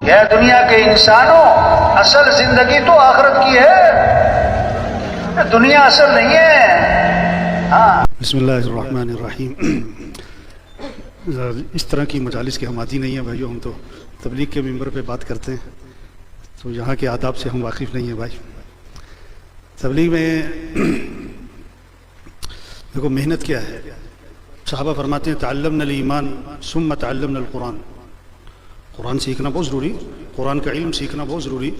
یہ دنیا کے انسانوں، اصل زندگی تو آخرت کی ہے، دنیا اصل نہیں ہے۔ بسم اللہ الرحمن الرحیم۔ اس طرح کی مجالس کے ہم عادی نہیں ہیں بھائیو، ہم تو تبلیغ کے ممبر پہ بات کرتے ہیں تو یہاں کے آداب سے ہم واقف نہیں ہیں بھائی۔ تبلیغ میں دیکھو محنت کیا ہے، صحابہ فرماتے ہیں تعلمنا الایمان ثم تعلمنا القرآن، قرآن سیکھنا بہت ضروری، قرآن کا علم سیکھنا بہت ضروری،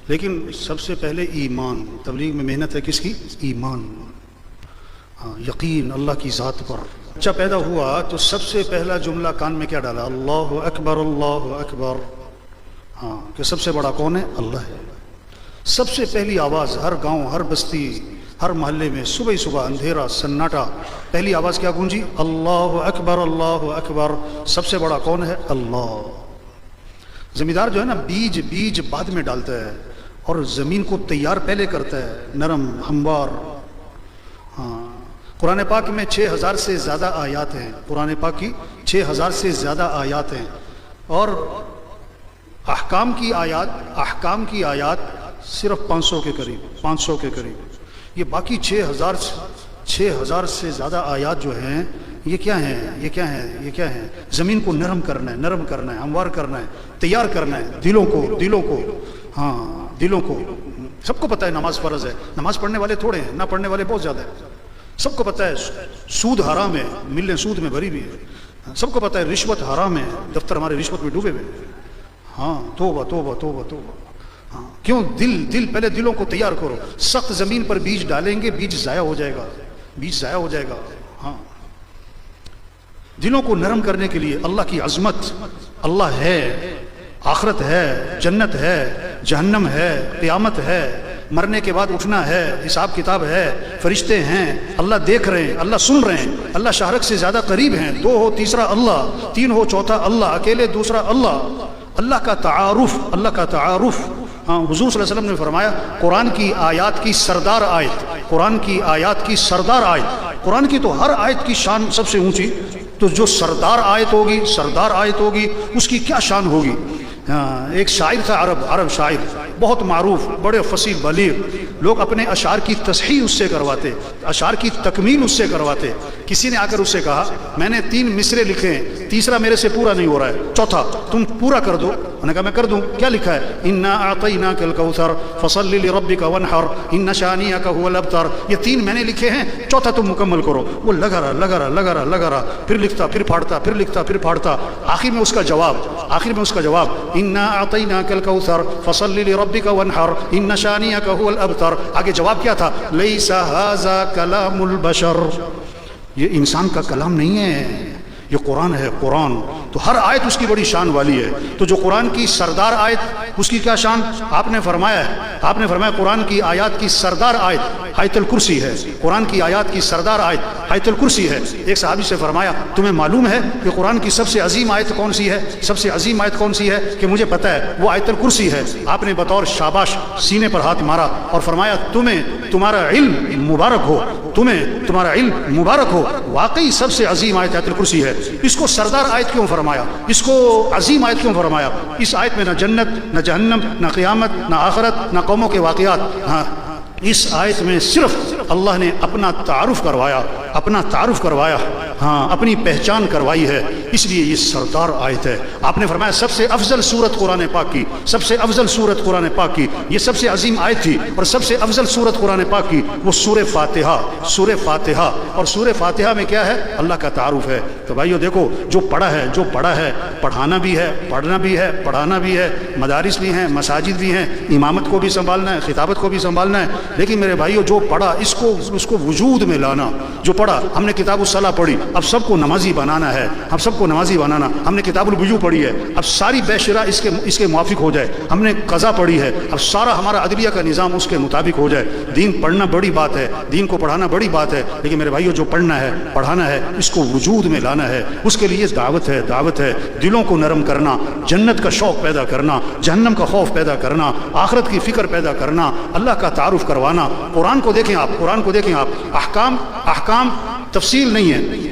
لیکن سب سے پہلے ایمان۔ تبلیغ میں محنت ہے کس کی؟ ایمان، یقین اللہ کی ذات پر۔ بچہ پیدا ہوا تو سب سے پہلا جملہ کان میں کیا ڈالا؟ اللہ اکبر اللہ اکبر۔ کہ سب سے بڑا کون ہے؟ اللہ ہے۔ سب سے پہلی آواز ہر گاؤں، ہر بستی، ہر محلے میں صبح صبح اندھیرا سناٹا، پہلی آواز کیا گونجی؟ اللہ اکبر اللہ اکبر۔ سب سے بڑا کون ہے؟ اللہ۔ زمیندار جو ہے نا بیج بعد میں ڈالتا ہے اور زمین کو تیار پہلے کرتا ہے، نرم ہموار۔ قرآن پاک میں 6000 سے زیادہ آیات ہیں، قرآن پاک کی 6000 سے زیادہ آیات ہیں، اور احکام کی آیات صرف 500 کے قریب۔ یہ باقی 6000 سے زیادہ آیات جو ہیں یہ کیا ہیں؟ زمین کو نرم کرنا ہے، ہموار کرنا ہے، تیار کرنا ہے دلوں کو۔ سب کو پتہ ہے نماز فرض ہے، نماز پڑھنے والے تھوڑے ہیں، نہ پڑھنے والے بہت زیادہ ہیں۔ سب کو پتہ ہے سود حرام ہے، ملیں سود میں بھری بھی ہے۔ سب کو پتہ ہے رشوت حرام ہے، دفتر ہمارے رشوت میں ڈوبے ہوئے ہیں۔ توبہ۔ کیوں؟ دل پہلے دلوں کو تیار کرو۔ سخت زمین پر بیج ڈالیں گے، بیج ضائع ہو جائے گا۔ دلوں کو نرم کرنے کے لیے اللہ کی عظمت، اللہ ہے، آخرت ہے، جنت ہے، جہنم ہے، قیامت ہے، مرنے کے بعد اٹھنا ہے، حساب کتاب ہے، فرشتے ہیں، اللہ دیکھ رہے ہیں، اللہ سن رہے ہیں، اللہ شہرک سے زیادہ قریب ہیں، 2 ہو تیسرا اللہ، 3 ہو چوتھا اللہ، اکیلے دوسرا اللہ کا تعارف۔ حضور صلی اللہ علیہ وسلم نے فرمایا قرآن کی آیات کی سردار آیت، قرآن کی تو ہر آیت کی شان سب سے اونچی، تو جو سردار آیت ہوگی اس کی کیا شان ہوگی۔ ایک شاعر تھا، عرب شاعر بہت معروف، بڑے فصیح بلیغ، لوگ اپنے اشعار کی تصحیح اس سے کرواتے، اشعار کی تکمیل اس سے کرواتے۔ کسی نے آ کر اس سے کہا میں نے 3 مصرے لکھے ہیں، تیسرا میرے سے پورا نہیں ہو رہا ہے، چوتھا تم پورا کر دو۔ انہوں نے کہا میں کر دوں۔ کیا لکھا ہے؟ انا اعطیناک الکوثر فصلی لربک وانحر ان شانئک هو الابتر۔ یہ 3 میں نے لکھے ہیں، چوتھا تم مکمل کرو۔ وہ لگا رہا، پھر لکھتا، پھر پھاڑتا، آخر میں اس کا جواب انا اعطیناک الکوثر فصلی لربک وانحر ان شانئک هو الابتر۔ آگے جواب کیا تھا؟ لیس ھذا کلام البشر، یہ انسان کا کلام نہیں ہے، یہ قرآن ہے، قرآن۔ تو ہر آیت اس کی بڑی شان والی ہے۔ تو جو قرآن کی سردار آیت، اس کی کیا شان؟ آپ نے فرمایا قرآن کی آیات کی سردار آیت آیت الکرسی ہے، قرآن کی آیات کی سردار آیت آیت الکرسی ہے۔ ایک صحابی سے فرمایا تمہیں معلوم ہے کہ قرآن کی سب سے عظیم آیت کون سی ہے؟ کہ مجھے پتہ ہے، وہ آیت الکرسی ہے۔ آپ نے بطور شاباش سینے پر ہاتھ مارا اور فرمایا تمہارا علم مبارک ہو، واقعی سب سے عظیم آیت آیت الکرسی ہے۔ اس کو سردار آیت کیوں فرمایا؟ اس کو عظیم آیت کیوں فرمایا؟ اس آیت میں نہ جنت، نہ جہنم، نہ قیامت، نہ آخرت، نہ قوموں کے واقعات۔ اس آیت میں صرف اللہ نے اپنا تعارف کروایا، اپنی پہچان کروائی ہے، اس لیے یہ سردار آیت ہے۔ آپ نے فرمایا سب سے افضل سورت قرآن پاک کی، یہ سب سے عظیم آیت تھی، اور سب سے افضل سورت قرآن پاک کی وہ سورہ فاتحہ، اور سورہ فاتحہ میں کیا ہے؟ اللہ کا تعارف ہے۔ تو بھائیو دیکھو، جو پڑھا ہے، پڑھانا بھی ہے، پڑھانا بھی ہے، مدارس بھی ہیں، مساجد بھی ہیں، امامت کو بھی سنبھالنا ہے، خطابت کو بھی سنبھالنا ہے، لیکن میرے بھائیو جو پڑھا اس کو وجود میں لانا۔ جو پڑھا، ہم نے کتاب الصلاۃ پڑھی، اب سب کو نمازی بنانا ہے، ہم نے کتاب الوضو پڑھی ہے، اب ساری بے شرع اس کے موافق ہو جائے۔ ہم نے قضا پڑھی ہے، اب سارا ہمارا عدلیہ کا نظام اس کے مطابق ہو جائے۔ دین پڑھنا بڑی بات ہے، دین کو پڑھانا بڑی بات ہے، لیکن میرے بھائیو جو پڑھنا ہے، پڑھانا ہے، اس کو وجود میں لانا ہے۔ اس کے لیے دعوت ہے، دلوں کو نرم کرنا، جنت کا شوق پیدا کرنا، جہنم کا خوف پیدا کرنا، آخرت کی فکر پیدا کرنا، اللہ کا تعارف کروانا۔ قرآن کو دیکھیں آپ، احکام تفصیل نہیں ہے،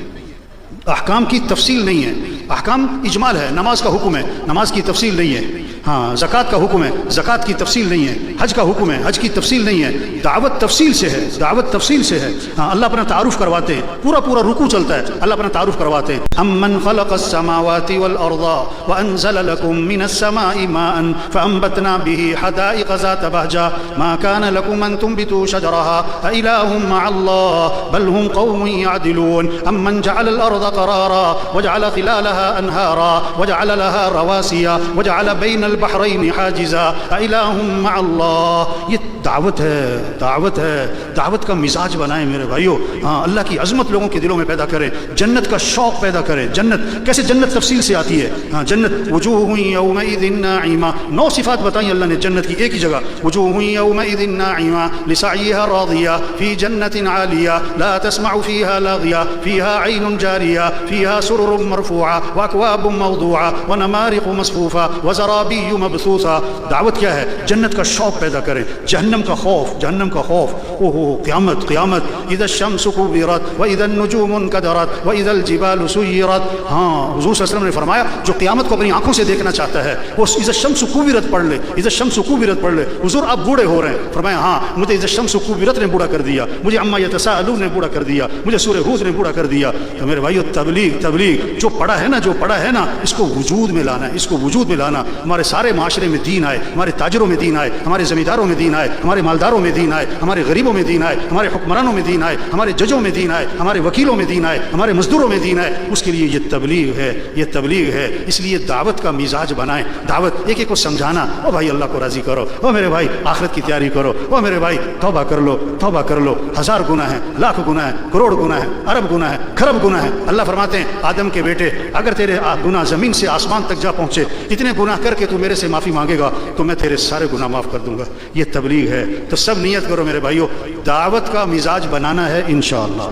احکام کی تفصیل نہیں ہے، احکام اجمال ہے، نماز کا حکم ہے، نماز کی تفصیل نہیں ہے. ہاں زکوٰۃ کا حکم ہے، زکوٰۃ کی تفصیل نہیں ہے. حج کا حکم ہے، حج کی تفصیل نہیں ہے. دعوت تفصیل سے ہے، دعوت تفصیل سے ہے. ہاں اللہ اپنا تعارف کرواتے ہیں، پورا پورا رکوع چلتا ہے، اللہ اپنا تعارف کرواتے ہیں. امن خلق السماوات والارض وانزل لكم من السماء ماء فانبتنا به حدائق ذات بهجة ما كان لكم ان تنبتوا شجرها أإله مع الله بل هم قوم يعدلون. امن جعل الارض قرارا وجعل خلالها انهارا وجعل لها رواسي وجعل بين البحرين حاجزا أإله مع الله. یہ دعوت ہے، دعوت ہے. دعوت کا مزاج بنائیں میرے بھائیو. ہاں اللہ کی عظمت لوگوں کے دلوں میں پیدا کریں، جنت کا شوق پیدا کریں. جنت کیسے؟ جنت تفصیل سے آتی ہے. ہاں جنت وجوہ یومئذ ناعمہ، 9 صفات بتائیں اللہ نے جنت کی ایک ہی جگہ. وجوہ یومئذ ناعمہ لسعیہا راضیہ فی جنت عالیہ لا تسمع فیہا لاغیہ فیہا عین جاریہ فیہا سرر مرفوعہ واکواب موضوعہ ونمارق مصفوفہ وزرابی مبثوثہ. دعوت کیا ہے؟ جنت کا شوق پیدا کریں. جہنم کا خوف، جہنم کا خوف. اوہو قیامت، قیامت. اذا الشمس كورت واذا النجوم انكدرت واذا الجبال سيرت. ہاں حضور صلی اللہ علیہ وسلم نے فرمایا جو قیامت کو اپنی آنکھوں سے دیکھنا چاہتا ہے وہ اذا الشمس كورت پڑھ لے، اذا الشمس كورت پڑھ لے. حضور آپ بوڑھے ہو رہے ہیں، فرمایا ہاں مجھے اذا الشمس كورت نے بوڑھا کر دیا، مجھے عما يتساءلون نے بوڑھا کر دیا، مجھے سورہ ہود نے بوڑھا کر دیا. تو میرے بھائیو تبلیغ، تبلیغ جو پڑھا ہے نا، جو پڑھا ہے نا، اس کو وجود میں لانا ہے، اس کو وجود میں لانا. ہمارے سارے معاشرے میں دین آئے، ہمارے تاجروں میں دین آئے، ہمارے زمینداروں میں دین آئے، ہمارے مالداروں میں دین آئے، ہمارے غریبوں میں دین آئے، ہمارے حکمرانوں میں دین آئے، ہمارے ججوں میں دین آئے، ہمارے وکیلوں میں دین آئے، ہمارے مزدوروں میں دین آئے. اس کے لیے یہ تبلیغ ہے، یہ تبلیغ ہے. اس لیے دعوت کا مزاج بنائیں. دعوت ایک ایک کو سمجھانا، او بھائی اللہ کو راضی کرو، او میرے بھائی آخرت کی تیاری کرو، او میرے بھائی توبہ کر لو، توبہ کر لو. 1000 گناہ ہیں، لاکھ گناہ ہیں، کروڑ گناہ ہیں، ارب گناہ ہیں، کھرب گناہ ہیں. اللہ فرماتے ہیں آدم کے بیٹے اگر تیرے گناہ زمین سے آسمان تک جا پہنچے، اتنے گناہ کر کے تو میرے سے معافی مانگے گا تو میں تیرے سارے گناہ معاف کر دوں گا. یہ تبلیغ ہے. تو سب نیت کرو میرے بھائیو، دعوت کا مزاج بنانا ہے انشاءاللہ.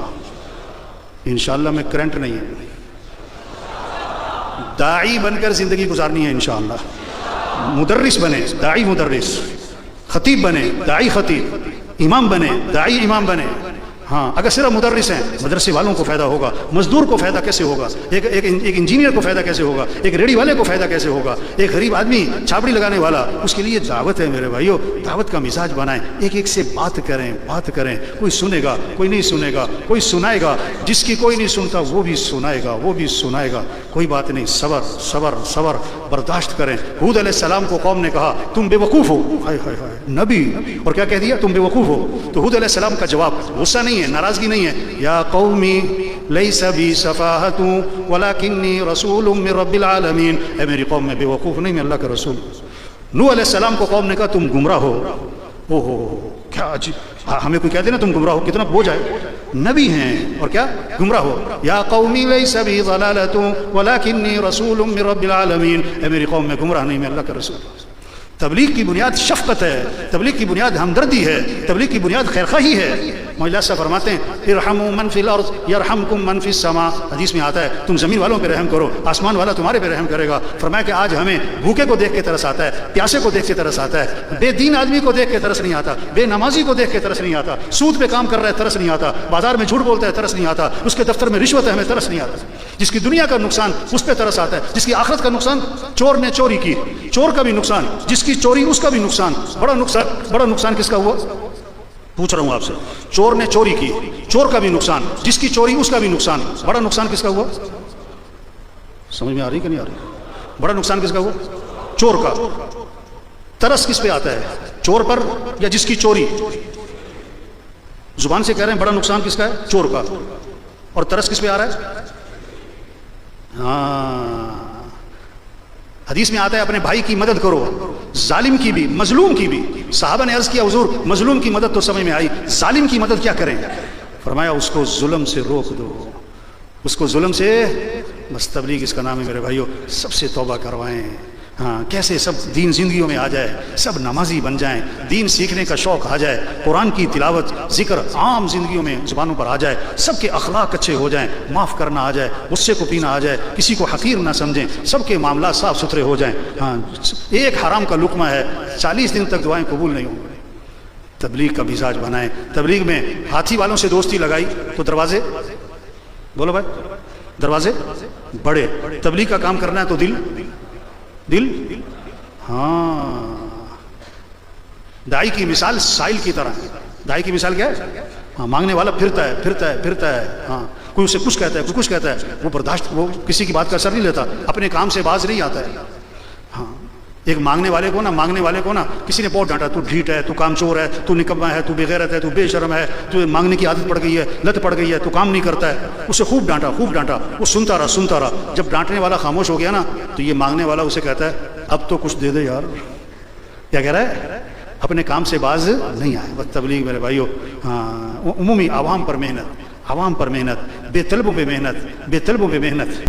انشاءاللہ میں کرنٹ نہیں ہے، داعی بن کر زندگی گزارنی ہے انشاءاللہ. مدرس بنے، داعی مدرس. خطیب بنے، داعی خطیب. امام بنے، داعی امام بنے. ہاں اگر صرف مدرس ہیں، مدرسے والوں کو فائدہ ہوگا. مزدور کو فائدہ کیسے ہوگا؟ ایک انجینئر کو فائدہ کیسے ہوگا؟ ایک ریڑھی والے کو فائدہ کیسے ہوگا؟ ایک غریب آدمی چھاپڑی لگانے والا، اس کے لیے دعوت ہے میرے بھائیو. دعوت کا مزاج بنائیں، ایک ایک سے بات کریں، بات کریں. کوئی سنے گا، کوئی نہیں سنے گا، کوئی سنائے گا. جس کی کوئی نہیں سنتا وہ بھی سنائے گا، وہ بھی سنائے گا. کوئی بات نہیں، صبر صبر صبر، برداشت کریں. حود علیہ السلام کو قوم نے کہا تم بے وقوف ہو. ہائے ہائے ہائے نبی، اور کیا کہہ دیا؟ تم بے وقوف ہو. تو حود علیہ السلام کا جواب غصہ نہیں ہے، ناراضگی نہیں ہے. یا قومی لیس بی صفاحت ولکنی رسول من رب العالمین. اے میری قوم میں بے وقوف نہیں، میں اللہ کا رسول. نوح علیہ السلام کو قوم نے کہا تم گمراہ ہو. او ہو کیا عجیب، ہمیں کوئی کہتے نا تم گمراہ ہو، کتنا بوجھ ہے. نبی ہیں اور کیا گمراہ ہو. یا قومی لیس بی ضلالت ولکنی رسول من رب العالمین. اے میری قوم میں گمراہ نہیں، میں اللہ کا رسول. تبلیغ کی بنیاد شفقت ہے، تبلیغ کی بنیاد ہمدردی ہے، تبلیغ کی بنیاد خیرخواہی ہے. مولا صاحب فرماتے ہیں ارحموا من فی الارض یرحمکم من فی السماء. حدیث میں آتا ہے تم زمین والوں پہ رحم کرو، آسمان والا تمہارے پہ رحم کرے گا. فرمایا کہ آج ہمیں بھوکے کو دیکھ کے ترس آتا ہے، پیاسے کو دیکھ کے ترس آتا ہے، بے دین آدمی کو دیکھ کے ترس نہیں آتا، بے نمازی کو دیکھ کے ترس نہیں آتا، سود پہ کام کر رہا ہے ترس نہیں آتا، بازار میں جھوٹ بولتا ہے ترس نہیں آتا، اس کے دفتر میں رشوت ہے ہمیں ترس نہیں آتا. جس کی دنیا کا نقصان اس پہ ترس آتا ہے، جس کی آخرت کا نقصان، چور نے چوری کی، چور کا بھی نقصان، جس کی چوری اس کا بھی نقصان. بڑا نقصان کس کا ہوا؟ پوچھ رہا ہوں آپ سے. چور نے چوری کی، چور کا بھی نقصان، جس کی چوری اس کا بھی نقصان. بڑا نقصان کس کا ہوا؟ سمجھ میں آ رہی کہ نہیں آ رہی؟ بڑا نقصان کس کا ہوا؟ چور کا. ترس کس پہ آتا ہے؟ چور پر یا جس کی چوری؟ زبان سے کہہ رہے ہیں بڑا نقصان کس کا ہے؟ چور کا. اور ترس کس پہ آ رہا ہے؟ ہاں حدیث میں آتا ہے اپنے بھائی کی مدد کرو، ظالم کی بھی، مظلوم کی بھی. صحابہ نے عرض کیا حضور مظلوم کی مدد تو سمجھ میں آئی، ظالم کی مدد کیا کریں؟ فرمایا اس کو ظلم سے روک دو، اس کو ظلم سے. بس تبلیغ اس کا نام ہے میرے بھائیو. سب سے توبہ کروائیں. ہاں کیسے سب دین زندگیوں میں آ جائے، سب نمازی بن جائیں، دین سیکھنے کا شوق آ جائے، قرآن کی تلاوت ذکر عام زندگیوں میں زبانوں پر آ جائے، سب کے اخلاق اچھے ہو جائیں، معاف کرنا آ جائے، غصے کو پینا آ جائے، کسی کو حقیر نہ سمجھیں، سب کے معاملات صاف ستھرے ہو جائیں. ہاں ایک حرام کا لقمہ ہے 40 دن تک دعائیں قبول نہیں ہوں گی. تبلیغ کا مزاج بنائیں. تبلیغ میں ہاتھی والوں سے دوستی لگائی تو دروازے، بولو بھائی، دروازے بڑھے. تبلیغ کا کام کرنا ہے تو دل ہاں. دائی کی مثال سائل کی طرح ہے. دائی کی مثال کیا ہے؟ ہاں, مانگنے والا پھرتا ہے. ہاں, کوئی اسے کچھ کہتا ہے, کوئی کچھ کہتا ہے, وہ برداشت, وہ کسی کی بات کا اثر نہیں لیتا, اپنے کام سے باز نہیں آتا ہے. ہاں, ایک مانگنے والے کو نا کسی نے بہت ڈانٹا, تو ڈھیٹ ہے, تو کام چور ہے, تو نکما ہے, تو بے غیرت ہے, تو بے شرم ہے, تو مانگنے کی عادت پڑ گئی ہے, لت پڑ گئی ہے, تو کام نہیں کرتا ہے. اسے خوب ڈانٹا. وہ سنتا رہا. جب ڈانٹنے والا خاموش ہو گیا نا, تو یہ مانگنے والا اسے کہتا ہے اب تو کچھ دے دے یار. کیا کہہ رہا ہے؟ اپنے کام سے باز نہیں آئے. بس تبلیغ میرے بھائیو, ہاں, عمومی عوام پر محنت, بے طلبوں پہ محنت.